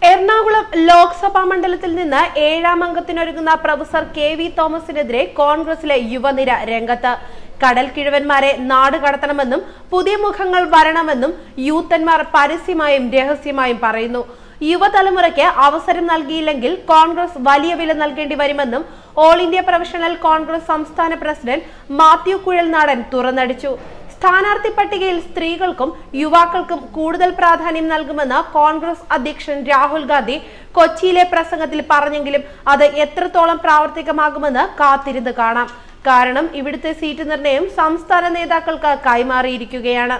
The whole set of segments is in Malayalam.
എറണാകുളം ലോക്സഭാ മണ്ഡലത്തിൽ നിന്ന് 7ാം അംഗത്തിനൊരുങ്ങുന്ന പ്രൊഫസർ കെ.വി. തോമസിനെതിരെ കോൺഗ്രസിലെ യുവനിര രംഗത്ത്. കടൽ കിഴവന്മാരെ നാട് കടത്തണമെന്നും പുതിയ മുഖങ്ങൾ വരണമെന്നും യൂത്തന്മാർ പരസ്യമായും രഹസ്യമായും പറയുന്നു. യുവതലമുറയ്ക്ക് അവസരം നൽകിയില്ലെങ്കിൽ കോൺഗ്രസ് വലിയ വില നൽകേണ്ടി വരുമെന്നും ഓൾ ഇന്ത്യ പ്രൊഫഷണൽ കോൺഗ്രസ് സംസ്ഥാന പ്രസിഡന്റ് മാത്യു കുഴൽനാടൻ തുറന്നടിച്ചു. സ്ഥാനാർത്ഥി പട്ടികയിൽ സ്ത്രീകൾക്കും യുവാക്കൾക്കും കൂടുതൽ പ്രാധാന്യം നൽകുമെന്ന് കോൺഗ്രസ് അധ്യക്ഷൻ രാഹുൽ ഗാന്ധി കൊച്ചിയിലെ പ്രസംഗത്തിൽ പറഞ്ഞെങ്കിലും അത് എത്രത്തോളം പ്രാവർത്തികമാകുമെന്ന് കാത്തിരുന്ന് കാണാം. കാരണം ഇവിടുത്തെ സീറ്റ് നിർണയം സംസ്ഥാന നേതാക്കൾക്ക് കൈമാറിയിരിക്കുകയാണ്.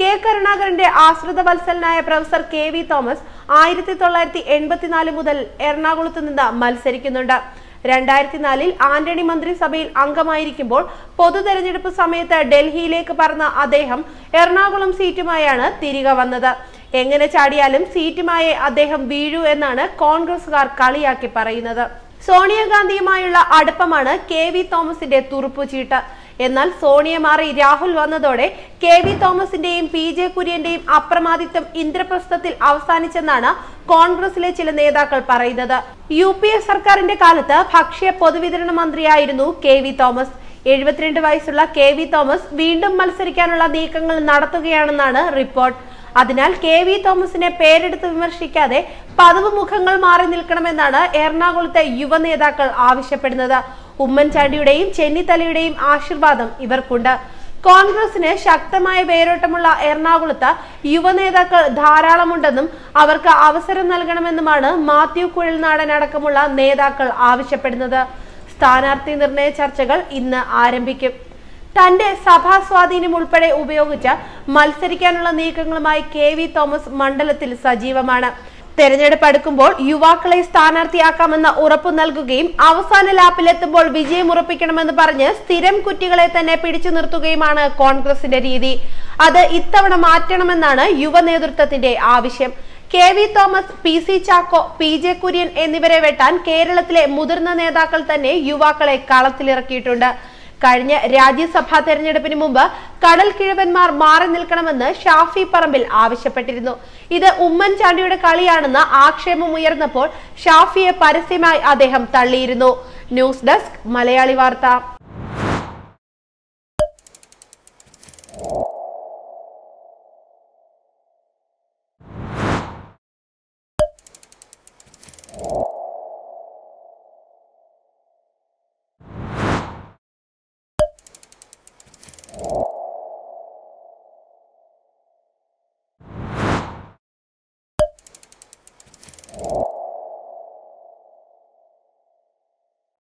കെ കരുണാകരന്റെ ആശ്രിത വത്സലനായ പ്രൊഫസർ കെ.വി. തോമസ് 1984 മുതൽ എറണാകുളത്ത് നിന്ന് മത്സരിക്കുന്നുണ്ട്. 2004 ആന്റണി മന്ത്രിസഭയിൽ അംഗമായിരിക്കുമ്പോൾ പൊതു തെരഞ്ഞെടുപ്പ് സമയത്ത് ഡൽഹിയിലേക്ക് പറന്ന അദ്ദേഹം എറണാകുളം സീറ്റുമായാണ് തിരികെ വന്നത്. എങ്ങനെ ചാടിയാലും സീറ്റുമായി അദ്ദേഹം വീഴൂ എന്നാണ് കോൺഗ്രസുകാർ കളിയാക്കി പറയുന്നത്. സോണിയാഗാന്ധിയുമായുള്ള അടുപ്പമാണ് കെ.വി. തോമസിന്റെ തുറുപ്പുചീട്ട്. എന്നാൽ സോണിയ മാറി രാഹുൽ വന്നതോടെ കെ.വി. തോമസിന്റെയും പി.ജെ. കുര്യന്റെയും അപ്രമാദിത്വം ഇന്ദ്രപ്രസ്ഥത്തിൽ അവസാനിച്ചെന്നാണ് കോൺഗ്രസിലെ ചില നേതാക്കൾ പറയുന്നത്. UPA സർക്കാരിന്റെ കാലത്ത് ഭക്ഷ്യ പൊതുവിതരണ മന്ത്രിയായിരുന്നു കെ.വി. തോമസ്. 72 വയസ്സുള്ള കെ.വി. തോമസ് വീണ്ടും മത്സരിക്കാനുള്ള നീക്കങ്ങൾ നടത്തുകയാണെന്നാണ് റിപ്പോർട്ട്. അതിനാൽ കെ.വി. തോമസിനെ പേരെടുത്ത് വിമർശിക്കാതെ പതിവ് മുഖങ്ങൾ മാറി നിൽക്കണമെന്നാണ് എറണാകുളത്തെ യുവ നേതാക്കൾ ആവശ്യപ്പെടുന്നത്. ഉമ്മൻചാണ്ടിയുടെയും ചെന്നിത്തലയുടെയും ആശീർവാദം ഇവർക്കുണ്ട്. കോൺഗ്രസിന് ശക്തമായ വേരോട്ടമുള്ള എറണാകുളത്ത് യുവനേതാക്കൾ ധാരാളമുണ്ടെന്നും അവർക്ക് അവസരം നൽകണമെന്നുമാണ് മാത്യു കുഴൽനാടൻ അടക്കമുള്ള നേതാക്കൾ ആവശ്യപ്പെടുന്നത്. സ്ഥാനാർത്ഥി നിർണയ ചർച്ചകൾ ഇന്ന് ആരംഭിക്കും. തന്റെ സഭാ സ്വാധീനം ഉൾപ്പെടെ ഉപയോഗിച്ച് മത്സരിക്കാനുള്ള നീക്കങ്ങളുമായി കെ.വി. തോമസ് മണ്ഡലത്തിൽ സജീവമാണ്. തെരഞ്ഞെടുപ്പ് അടുക്കുമ്പോൾ യുവാക്കളെ സ്ഥാനാർത്ഥിയാക്കാമെന്ന ഉറപ്പു നൽകുകയും അവസാന ലാപ്പിലെത്തുമ്പോൾ വിജയം ഉറപ്പിക്കണമെന്ന് പറഞ്ഞ് സ്ഥിരം കുറ്റികളെ തന്നെ പിടിച്ചു നിർത്തുകയുമാണ് കോൺഗ്രസിന്റെ രീതി. അത് ഇത്തവണ മാറ്റണമെന്നാണ് യുവ നേതൃത്വത്തിന്റെ ആവശ്യം. K V. Thomas, PC. Chacko, PJ. Kurian എന്നിവരെ വെട്ടാൻ കേരളത്തിലെ മുതിർന്ന നേതാക്കൾ തന്നെ യുവാക്കളെ കളത്തിലിറക്കിയിട്ടുണ്ട്. കഴിഞ്ഞ രാജ്യസഭാ തെരഞ്ഞെടുപ്പിന് മുമ്പ് കടൽ കിഴവന്മാർ മാറി നിൽക്കണമെന്ന് ഷാഫി പറമ്പിൽ ആവശ്യപ്പെട്ടിരുന്നു. ഇത് ഉമ്മൻചാണ്ടിയുടെ കളിയാണെന്ന് ആക്ഷേപം ഉയർന്നപ്പോൾ ഷാഫിയെ പരസ്യമായി അദ്ദേഹം തള്ളിയിരുന്നു. ന്യൂസ് ഡെസ്ക് മലയാളി വാർത്ത.